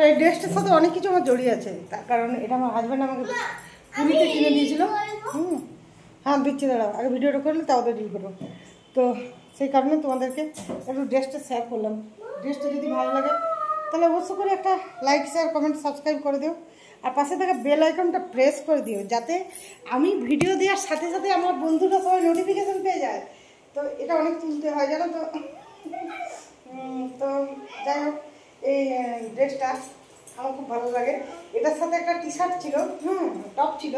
এই ড্রেসটার সাথে অনেক কিছু আমার জড়িয়ে আছে, তার কারণ এটা আমার হাজব্যান্ড আমাকে পুরীতে কিনে দিয়েছিল। হ্যাঁ দিচ্ছি, দাঁড়াও আগে ভিডিওটা করলে তাও তো ডিল করবো। তো সেই কারণে তোমাদেরকে একটু ড্রেসটা শেয়ার করলাম। ড্রেসটা যদি ভালো লাগে তাহলে অবশ্যই করে একটা লাইক শেয়ার কমেন্ট সাবস্ক্রাইব করে দিও, আর পাশে থাকা বেল আইকনটা প্রেস করে দিও, যাতে আমি ভিডিও দেওয়ার সাথে সাথে আমার বন্ধুরা সবাই নোটিফিকেশান পেয়ে যায়। তো এটা অনেক তুলতে হয় জানো তো। তো যাই হোক, এই ড্রেসটা আমার খুব ভালো লাগে। এটার সাথে একটা টি শার্ট ছিল, টপ ছিল।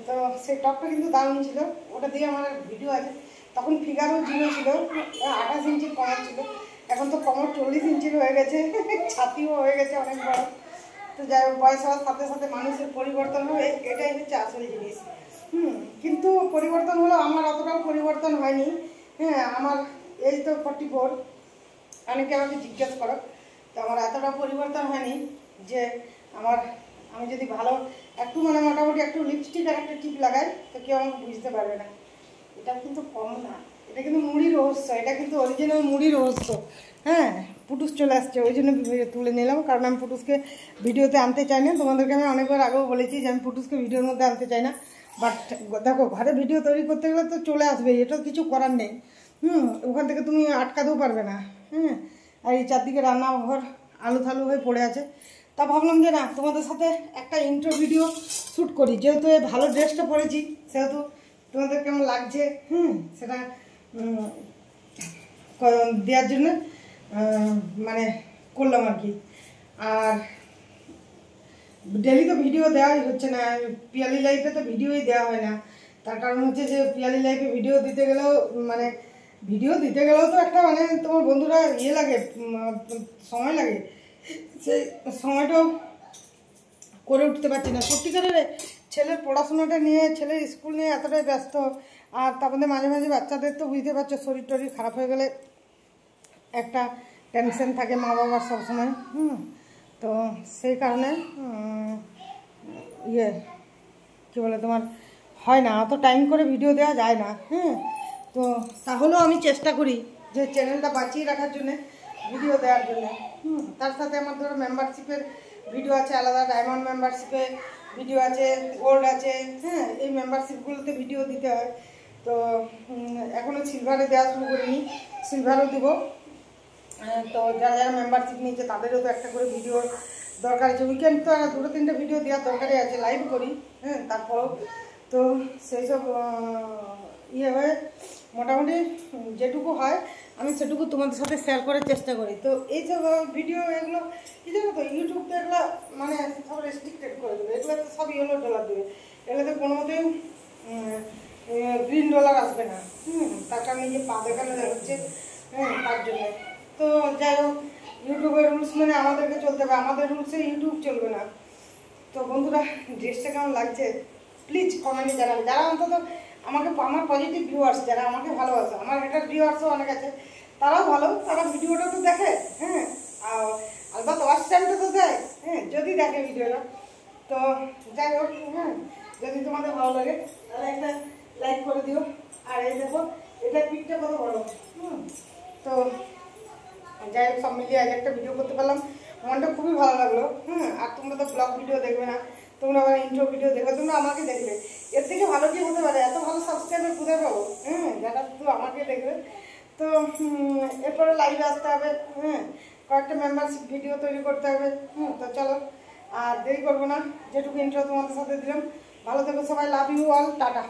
তো সেই টপটা কিন্তু দারুণ ছিল, ওটা দিয়ে আমার ভিডিও আছে। তখন ফিগারও 0 ছিল, 28 ইঞ্চির কমর ছিল। এখন তো কমর 40 ইঞ্চির হয়ে গেছে, ছাতিও হয়ে গেছে অনেক বড়। তো যাই হোক, বয়স হওয়ার সাথে সাথে মানুষের পরিবর্তন হবে, এটাই হচ্ছে আসল জিনিস। কিন্তু পরিবর্তন হলো, আমার অতটাও পরিবর্তন হয়নি। হ্যাঁ, আমার এজ তো 44। অনেকে আমাকে জিজ্ঞেস করো, তো আমার এতটা পরিবর্তন হয়নি যে আমি যদি ভালো একটু মানে মোটামুটি একটু লিপস্টিক আর একটা টিপ লাগাই তো কেউ আমাকে বুঝতে পারবে না। এটা কিন্তু কম না, এটা কিন্তু মুড়ি রহস্য, এটা কিন্তু অরিজিনাল মুড়ি রহস্য। হ্যাঁ, পুটুস চলে আসছে, ওই জন্য তুলে নিলাম, কারণ আমি পুটুসকে ভিডিওতে আনতে চাই না। তোমাদেরকে আমি অনেকবার আগেও বলেছি যে আমি পুটুসকে ভিডিওর মধ্যে আনতে চাই না, বাট দেখো ঘরে ভিডিও তৈরি করতে গেলে তো চলে আসবে, এটা কিছু করার নেই। ওখান থেকে তুমি আটকাতেও পারবে না। আর এই চারদিকে রান্নাঘর আলু থালু হয়ে পড়ে আছে। তা ভাবলাম যে না, তোমাদের সাথে একটা ইন্ট্রো ভিডিও শ্যুট করি, যেহেতু এই ভালো ড্রেসটা পরেছি সেহেতু তোমাদের কেমন লাগছে সেটা দেওয়ার জন্য মানে করলাম আর কি। আর ডেলি তো ভিডিও দেওয়াই হচ্ছে না, পিয়ালি লাইফে তো ভিডিওই দেওয়া হয় না। তার কারণ হচ্ছে যে পিয়ালি লাইফে ভিডিও দিতে গেলেও তো একটা মানে তোমার বন্ধুরা লাগে, সময় লাগে, সেই সময়টাও করে উঠতে পারছি না সত্যিকারের। ছেলের পড়াশোনাটা নিয়ে, ছেলের স্কুল নিয়ে এতটাই ব্যস্ত। আর তারপরে মাঝে মাঝে বাচ্চাদের তো বুঝতে পারছো, শরীর টরীর খারাপ হয়ে গেলে একটা টেনশন থাকে মা বাবার সবসময়। তো সেই কারণে কী বলে তোমার হয় না, অত টাইম করে ভিডিও দেওয়া যায় না। তো তাহলেও আমি চেষ্টা করি যে চ্যানেলটা বাঁচিয়ে রাখার জন্যে, ভিডিও দেওয়ার জন্যে। তার সাথে আমার ধরো মেম্বারশিপের ভিডিও আছে আলাদা, ডায়মন্ড মেম্বারশিপে ভিডিও আছে, গোল্ড আছে। এই মেম্বারশিপগুলোতে ভিডিও দিতে হয়। তো এখনও সিলভারে দেওয়া শুরু করিনি, সিলভারও দিব। তো যারা যারা মেম্বারশিপ নিয়েছে তাদেরও তো একটা করে ভিডিওর দরকার আছে। উইকেন্ড তো 2-3টে ভিডিও দেওয়ার দরকারই আছে, লাইভ করি। তারপরেও তো সেই সব হয়ে মোটামুটি যেটুকু হয় আমি সেটুকু তোমাদের সাথে শেয়ার করার চেষ্টা করি। তো এইসব ভিডিও এগুলো কী জানো তো, ইউটিউব তো এগুলো মানে সব রেস্ট্রিক্টেড করে দেবে, এগুলো তো সব ইয়েলো ডলার দেবে, এগুলোতে কোনো মতেই গ্রিন ডলার আসবে না। তার কারণে যে পা দেখানো যাচ্ছে, তার জন্য। তো যাই হোক, ইউটিউবের রুলস মানে আমাদেরকে চলতে হবে, আমাদের রুলসে ইউটিউব চলবে না। তো বন্ধুরা, ড্রেসটা কেমন লাগছে প্লিজ কমেন্টে জানাবে। যারা অন্তত আমার পজিটিভ ভিউয়ার্স, যারা আমাকে ভালোবাসে, আমার হেটার ভিউয়ার্সও অনেক আছে, তারাও ভালো, তারা ভিডিওটা তো দেখে। আলবাত ওয়াচ টাইমটা তো দেয়, যদি দেখে ভিডিওটা। তো যাই হোক, যদি তোমাদের ভালো লাগে তাহলে একটা লাইক করে দিও। আর এই দেখো, এটা পিকটা কত বড়। তো যাই হোক, সব মিলিয়ে আজ একটা ভিডিও করতে পারলাম, মনটা খুবই ভালো লাগলো। আর তোমরা তো ব্লগ ভিডিও দেখবে না, তোমরা আবার ইন্ট্রো ভিডিও দেখবে, তোমরা আমাকে দেখবে। এর থেকে ভালো কি হতে পারে? এত ভালো সাবস্ক্রাইবার কোথায় পাবো? যারা শুধু আমাকে দেখবে। তো এরপরে লাইভে আসতে হবে, কয়েকটা মেম্বারশিপ ভিডিও তৈরি করতে হবে। তো চলো, আর দেরি করবো না, যেটুকু ইন্ট্রো তোমাদের সাথে দিলাম। ভালো থেকো সবাই, লাভ ইউ অল, টাটা।